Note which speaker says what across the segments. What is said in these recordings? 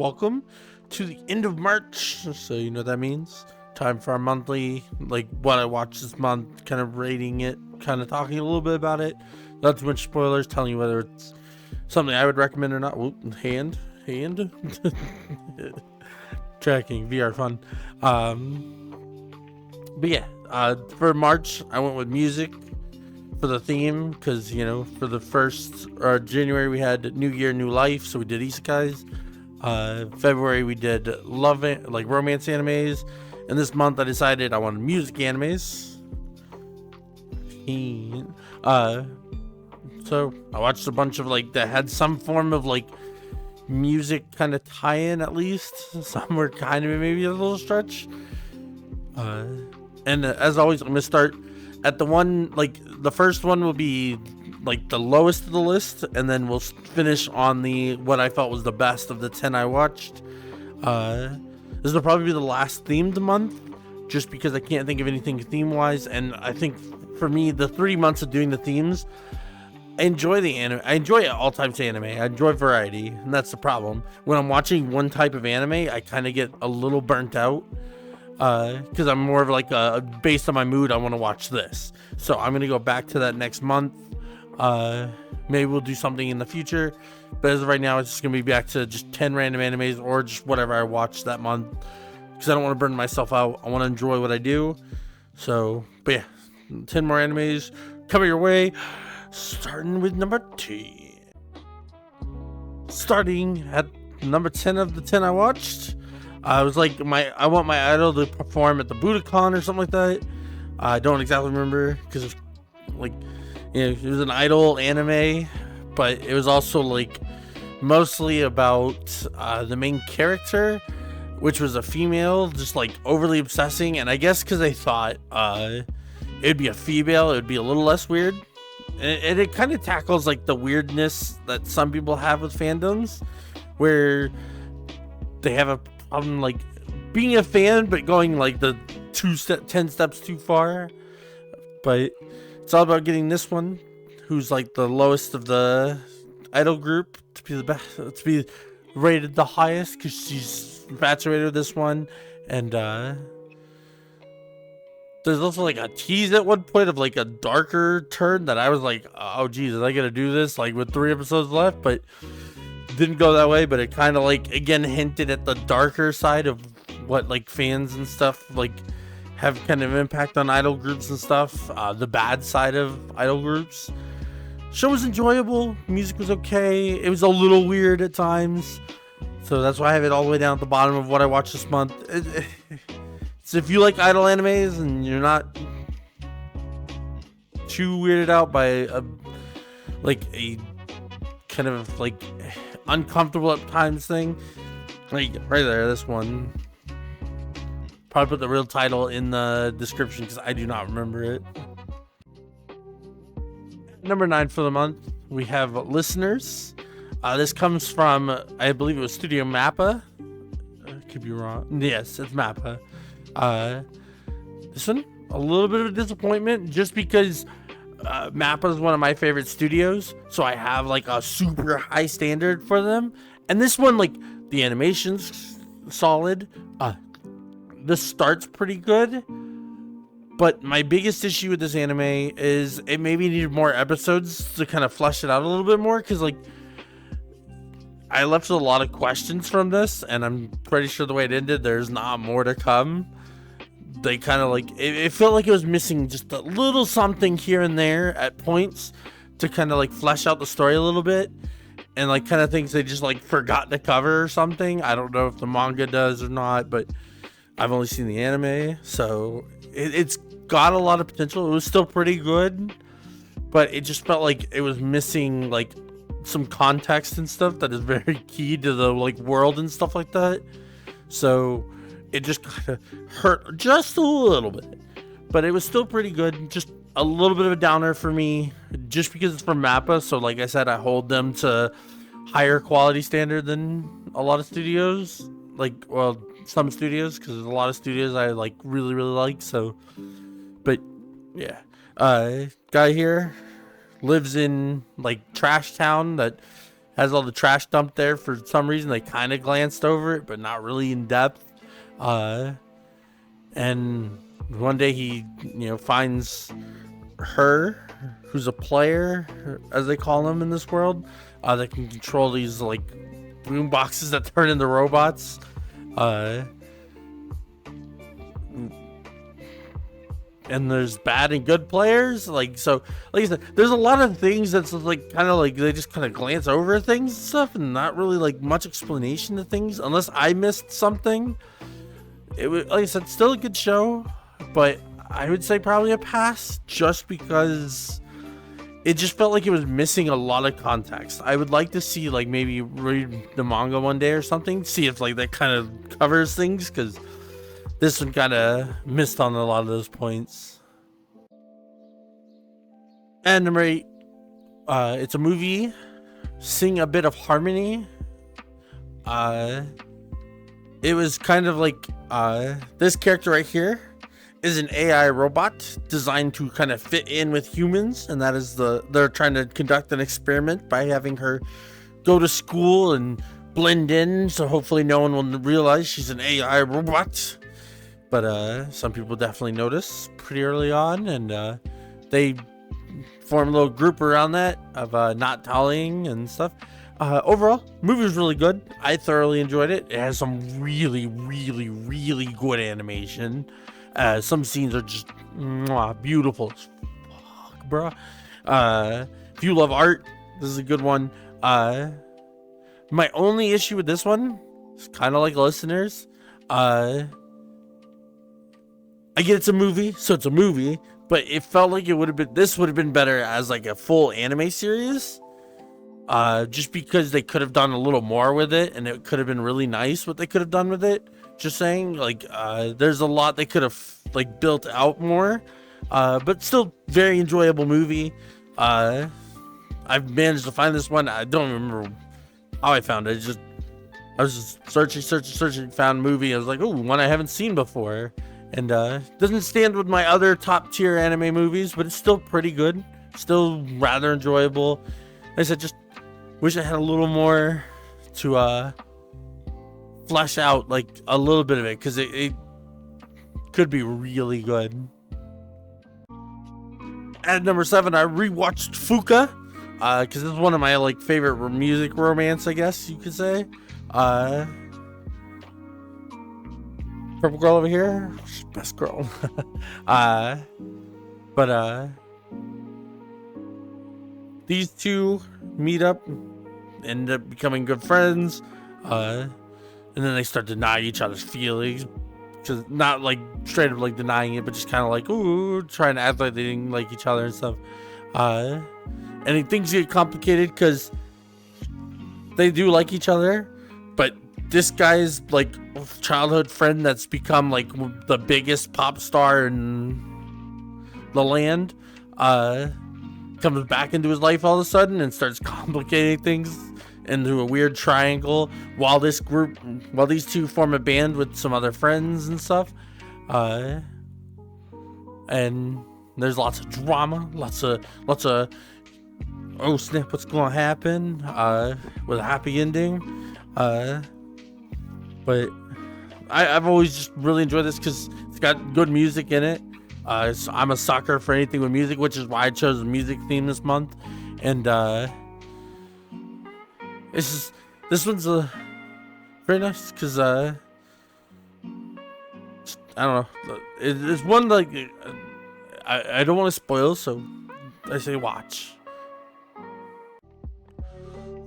Speaker 1: welcome to the end of March. So you know what that means. Time for our monthly, like what I watched this month, kind of rating it, kind of talking a little bit about it. Not too much spoilers, telling you whether it's something I would recommend or not. Whoop, hand. Tracking, VR fun. But yeah, for March, I went with music for the theme, because for the first January we had New Year, New Life, so we did isekais. February we did romance animes, and this month I decided I wanted music animes. So I watched a bunch of that had some form of music kind of tie-in, at least. Some were kind of maybe a little stretch. And as always, I'm gonna start at the one, the first one will be the lowest of the list, and then we'll finish on the what I felt was the best of the 10 I watched. This will probably be the last themed month, just because I can't think of anything theme-wise, and I think for me, the 3 months of doing the themes, I enjoy the anime. I enjoy all types of anime. I enjoy variety, and that's the problem. When I'm watching one type of anime, I kind of get a little burnt out, because I'm more of based on my mood, I want to watch this. So I'm gonna go back to that next month. Maybe we'll do something in the future, but as of right now, it's just gonna be back to just 10 random animes or just whatever I watched that month, because I don't want to burn myself out. I want to enjoy what I do. So, but yeah, 10 more animes coming your way, starting with number 10. Starting at number 10 of the 10 I watched, I was I want my idol to perform at the Budokan or something like that. I don't exactly remember, because it was an idol anime, but it was also mostly about the main character, which was a female, just overly obsessing. And I guess because they thought it'd be a female, it would be a little less weird. And it kind of tackles the weirdness that some people have with fandoms, where they have a problem being a fan, but going the 10 steps too far. But it's all about getting this one, who's the lowest of the idol group, to be the best, to be rated the highest, because she's infatuated with this one. And there's also a tease at one point of a darker turn that I was oh geez, is I gonna do this with 3 episodes left? But didn't go that way. But it kind of again hinted at the darker side of what fans and stuff have kind of impact on idol groups and stuff. The bad side of idol groups. Show was enjoyable. Music was okay. It was a little weird at times. So that's why I have it all the way down at the bottom of what I watched this month. So if you like idol animes and you're not too weirded out by a kind of uncomfortable at times thing, right there, this one. Probably put the real title in the description, because I do not remember it. Number 9 for the month, we have Listeners. This comes from, I believe it was Studio Mappa. I could be wrong. Yes, it's Mappa. This one, a little bit of a disappointment, just because Mappa is one of my favorite studios, so I have a super high standard for them. And this one, the animation's solid. This starts pretty good, but my biggest issue with this anime is it maybe needed more episodes to kind of flesh it out a little bit more, because I left a lot of questions from this, and I'm pretty sure the way it ended, there's not more to come. They kind of it felt like it was missing just a little something here and there at points to kind of flesh out the story a little bit, and kind of things they just forgot to cover or something. I don't know if the manga does or not, but I've only seen the anime, so it's got a lot of potential. It was still pretty good, but it just felt like it was missing some context and stuff that is very key to the world and stuff like that. So it just kind of hurt just a little bit, but it was still pretty good. Just a little bit of a downer for me, just because it's from Mappa. So like I said, I hold them to higher quality standard than a lot of studios, some studios, because there's a lot of studios I really like. So, but yeah, guy here lives in Trash Town that has all the trash dumped there for some reason. They kind of glanced over it, but not really in depth. And one day he, finds her, who's a player, as they call them in this world, that can control these like boom boxes that turn into robots. And there's bad and good players, so like I said, there's a lot of things that's like kind of like they just kind of glance over things and stuff, and not really like much explanation to things unless I missed something. It was, like I said, still a good show, but I would say probably a pass, just because it just felt like it was missing a lot of context. I would like to see like maybe read the manga one day or something, see if like that kind of covers things, because this one kind of missed on a lot of those points. And number 8, it's a movie, Sing a Bit of Harmony. It was kind of like this character right here is an AI robot designed to kind of fit in with humans, and that is they're trying to conduct an experiment by having her go to school and blend in, so hopefully no one will realize she's an AI robot. But some people definitely notice pretty early on, and they form a little group around that of not tallying and stuff. Overall, movie was really good. I thoroughly enjoyed it. It has some really, really, really good animation. Some scenes are just beautiful as fuck, bro. If you love art, this is a good one. My only issue with this one is kind of like listeners. I get it's a movie, so it's a movie, but it felt like this would have been better as like a full anime series. Just because they could have done a little more with it, and it could have been really nice what they could have done with it. Just saying, like, there's a lot they could have like built out more, but still very enjoyable movie. I've managed to find this one. I don't remember how I found it. I was just searching, found a movie. I was like, oh, one I haven't seen before. And doesn't stand with my other top tier anime movies, but it's still pretty good. Still rather enjoyable. Like I said, just wish I had a little more to flesh out like a little bit of it, because it could be really good. At number 7, I rewatched Fuka, because this is one of my like favorite music romance, I guess you could say. Purple girl over here, best girl. But these two meet up, end up becoming good friends, and then they start denying each other's feelings, because not like straight up like denying it, but just kind of like trying to act like they didn't like each other and stuff. And things get complicated because they do like each other, but this guy's like childhood friend that's become like the biggest pop star in the land comes back into his life all of a sudden and starts complicating things into a weird triangle, while these two form a band with some other friends and stuff. And there's lots of drama, lots of oh snap, what's gonna happen, with a happy ending. But I've always just really enjoyed this because it's got good music in it. So I'm a sucker for anything with music, which is why I chose the music theme this month. And it's just, this one's very nice because I don't know. It's one like I don't want to spoil, so I say watch.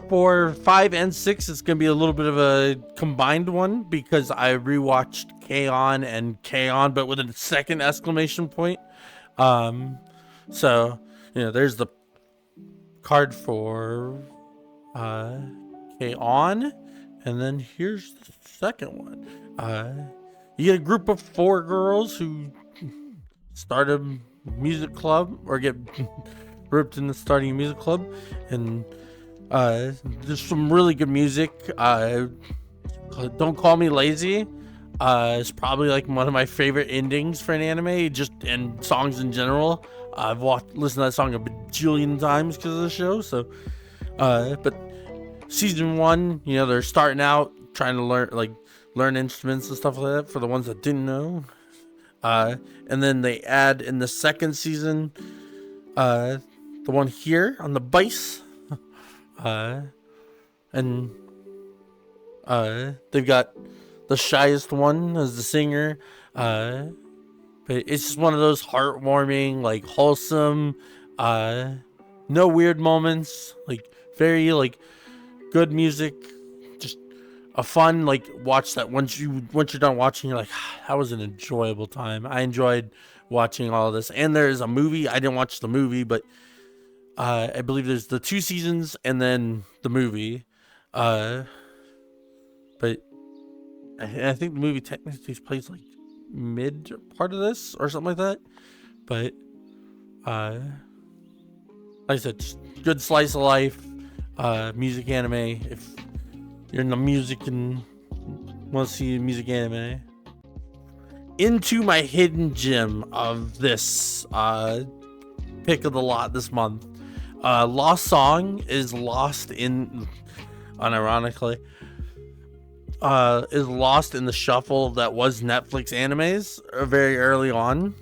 Speaker 1: For 5 and 6, it's going to be a little bit of a combined one because I rewatched K-On! And K-On! But with a second exclamation point. So, there's the card for K-On! And then here's the second one. You get a group of 4 girls who start a music club or get roped into starting a music club. And there's some really good music. Don't Call Me Lazy is probably like one of my favorite endings for an anime, just and songs in general. I've listened to that song a bajillion times because of the show. So, but season 1, you know, they're starting out trying to learn instruments and stuff like that for the ones that didn't know. And then they add in the second season, the one here on the bass, and they've got the shyest one as the singer. But it's just one of those heartwarming, like wholesome, no weird moments, like very like good music, just a fun like watch that once you're done watching, you're like, that was an enjoyable time. I enjoyed watching all of this. And there's a movie. I didn't watch the movie, but I believe there's the 2 seasons and then the movie. But I think the movie technically takes place like mid part of this or something like that. But like I said, just good slice of life, music anime. If you're in the music and want to see music anime. Into my hidden gem of this pick of the lot this month. Lost Song is lost in, unironically, is lost in the shuffle that was Netflix animes very early on.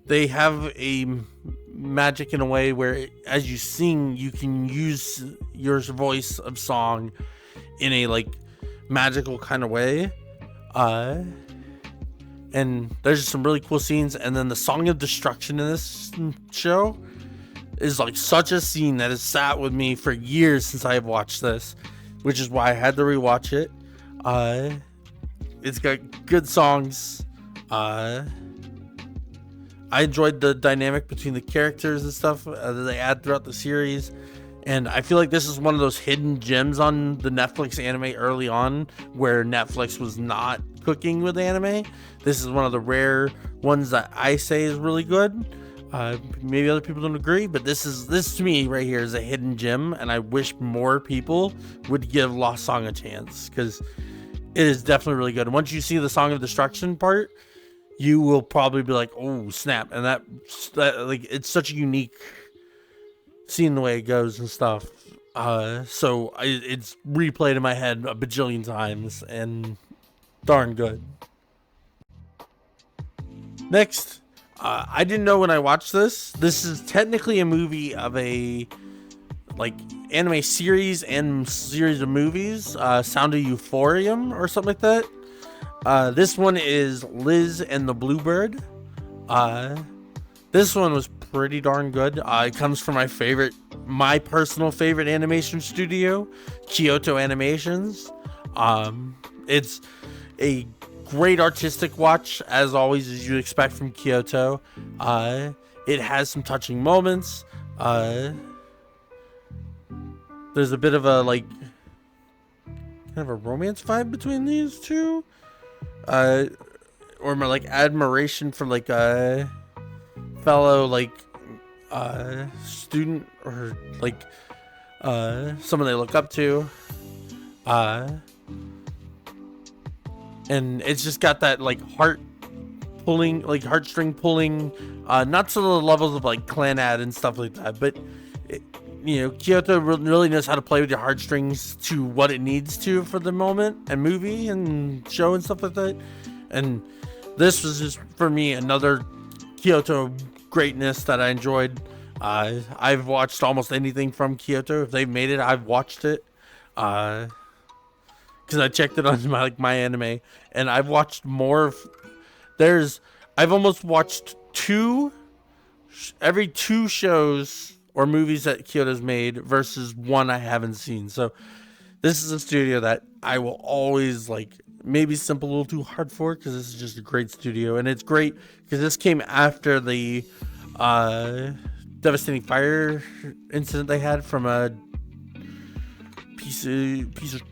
Speaker 1: They have a magic in a way where as you sing, you can use your voice of song in a like magical kind of way. And there's some really cool scenes. And then the Song of Destruction in this show is like such a scene that has sat with me for years since I have watched this, which is why I had to rewatch it. It's got good songs. I enjoyed the dynamic between the characters and stuff that they add throughout the series. And I feel like this is one of those hidden gems on the Netflix anime early on where Netflix was not cooking with anime. This is one of the rare ones that I say is really good. Maybe other people don't agree, but this to me right here is a hidden gem, and I wish more people would give Lost Song a chance because it is definitely really good. And once you see the Song of Destruction part, you will probably be like, oh snap. And that like, it's such a unique scene the way it goes and stuff. So it's replayed in my head a bajillion times and darn good. Next, I didn't know when I watched this. This is technically a movie of a like anime series and series of movies. Sound of Euphorium or something like that. This one is Liz and the Bluebird. This one was pretty darn good. It comes from my personal favorite animation studio, Kyoto Animations. It's a great artistic watch, as always, as you expect from Kyoto. It has some touching moments. There's a bit of a like kind of a romance vibe between these two. Or my like admiration for like a fellow like student or like someone they look up to. And it's just got that like heartstring pulling, not to the levels of like Clannad and stuff like that, but Kyoto really knows how to play with your heartstrings to what it needs to for the moment and movie and show and stuff like that. And this was just for me another Kyoto greatness that I enjoyed. I've watched almost anything from Kyoto. If they've made it, I've watched it. Because I checked it on my anime, and I've watched more. I've almost watched every two shows or movies that Kyoto's made versus one I haven't seen. So this is a studio that I will always like. Maybe simple a little too hard for, because this is just a great studio, and it's great because this came after the devastating fire incident they had from a piece of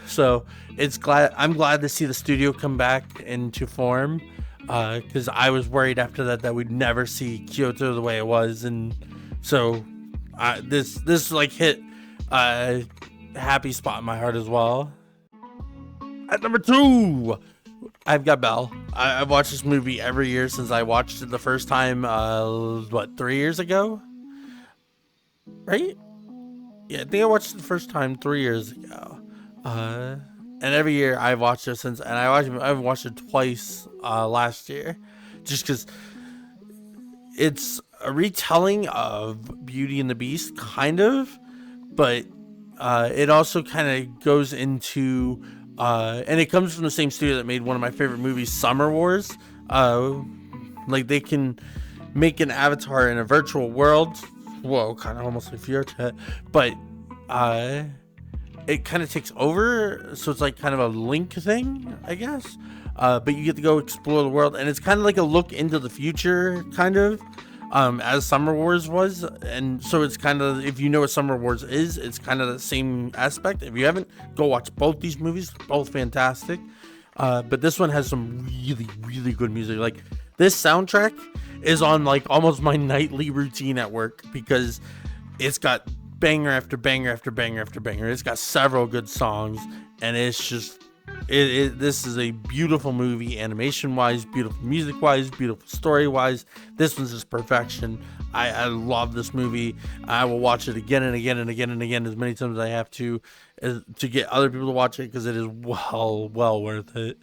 Speaker 1: so I'm glad to see the studio come back into form, because I was worried after that we'd never see Kyoto the way it was. And so this like hit a happy spot in my heart as well. At number 2, I've got Belle. I've watched this movie every year since I watched it the first time 3 years ago. right? Yeah, I think I watched it the first time 3 years ago. And every year I've watched it since, and I've watched it twice last year, just because it's a retelling of Beauty and the Beast, kind of, but it also kind of goes into, and it comes from the same studio that made one of my favorite movies, Summer Wars. Like they can make an avatar in a virtual world. Whoa, kind of almost like VRChat, but it kind of takes over, so it's like kind of a Link thing, I guess. But you get to go explore the world, and it's kind of like a look into the future, kind of, as Summer Wars was. And so it's kind of, if you know what Summer Wars is, it's kind of the same aspect. If you haven't, go watch both these movies, both fantastic. But this one has some really, really good music. Like, this soundtrack is on like almost my nightly routine at work, because it's got banger after banger after banger after banger. It's got several good songs, and it's just this is a beautiful movie, animation wise, beautiful music wise, beautiful story wise. This one's just perfection. I love this movie. I will watch it again and again and again and again, as many times as I have to get other people to watch it, because it is well worth it.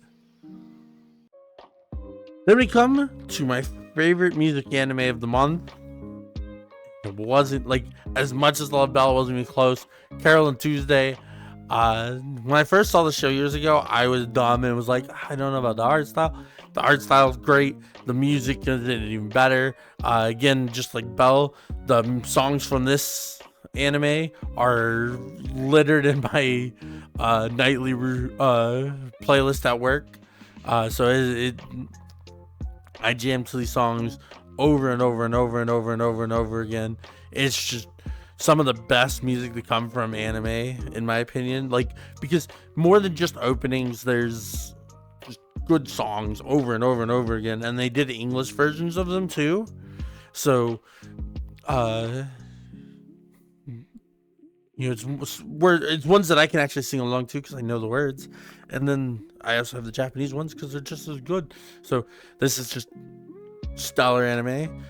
Speaker 1: Then we come to my favorite music anime of the month. It wasn't like, as much as Love Bella wasn't even close. Carol and Tuesday. When I first saw the show years ago, I was dumb and was like, I don't know about the art style. The art style is great. The music is even better. Again, just like Belle, the songs from this anime are littered in my nightly playlist at work. So I jam to these songs over and over and over and over and over and over again. It's just some of the best music to come from anime, in my opinion. Like, because more than just openings, there's just good songs over and over and over again, and they did English versions of them too. So it's ones that I can actually sing along to, because I know the words, and then I also have the Japanese ones because they're just as good. So this is just stellar anime.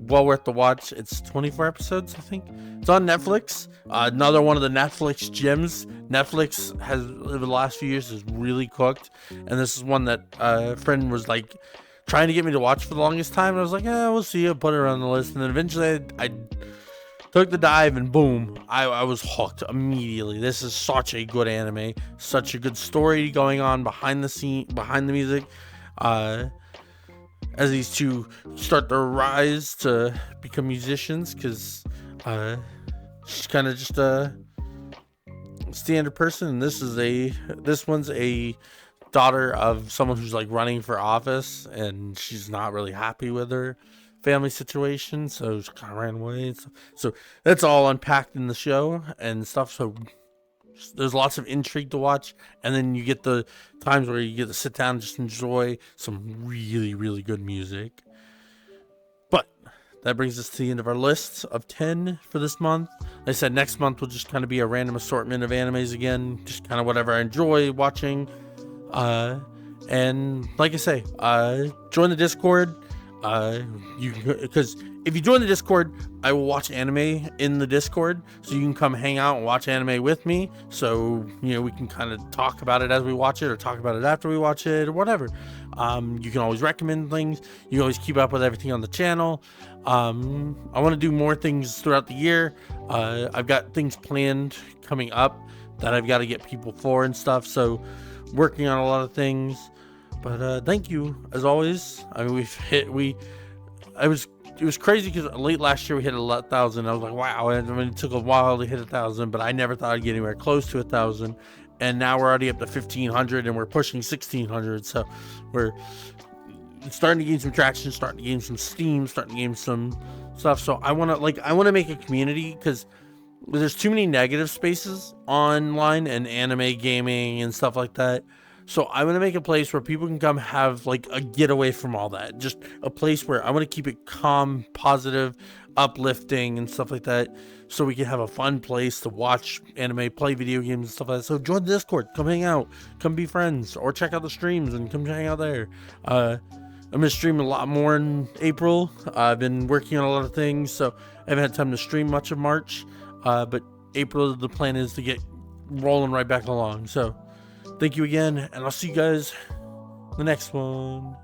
Speaker 1: Well worth the watch. It's 24 episodes, I think. It's on Netflix. Another one of the Netflix gems. Netflix has, over the last few years, has really cooked, and this is one that a friend was like trying to get me to watch for the longest time, and I was like, we'll see. I'll put it on the list, and then eventually I took the dive, and boom, I was hooked immediately. This is such a good anime, such a good story going on behind the music, as these two start their rise to become musicians, because she's kind of just a standard person, and this one's a daughter of someone who's like running for office, and she's not really happy with her family situation, so she kind of ran away. So that's all unpacked in the show and stuff. So there's lots of intrigue to watch, and then you get the times where you get to sit down and just enjoy some really, really good music. But that brings us to the end of our list of 10 for this month. Like I said, next month will just kind of be a random assortment of animes again, just kind of whatever I enjoy watching. And like I say, join the Discord. You can, because if you join the Discord, I will watch anime in the Discord, so you can come hang out and watch anime with me. So we can kind of talk about it as we watch it, or talk about it after we watch it, or whatever. You can always recommend things. You can always keep up with everything on the channel. I want to do more things throughout the year. I've got things planned coming up that I've got to get people for and stuff. So working on a lot of things. But thank you, as always. I mean, it was crazy, because late last year we hit 1,000. I was like, wow. I mean, it took a while to hit 1,000, but I never thought I'd get anywhere close to 1,000. And now we're already up to 1,500, and we're pushing 1,600. So we're starting to gain some traction, starting to gain some steam, starting to gain some stuff. So I want to make a community, because there's too many negative spaces online and anime gaming and stuff like that. So I want to make a place where people can come have like a getaway from all that. Just a place where I want to keep it calm, positive, uplifting, and stuff like that. So we can have a fun place to watch anime, play video games, and stuff like that. So join the Discord, come hang out, come be friends, or check out the streams and come hang out there. I'm gonna stream a lot more in April. I've been working on a lot of things, so I haven't had time to stream much of March. But April, the plan is to get rolling right back along. So thank you again, and I'll see you guys in the next one.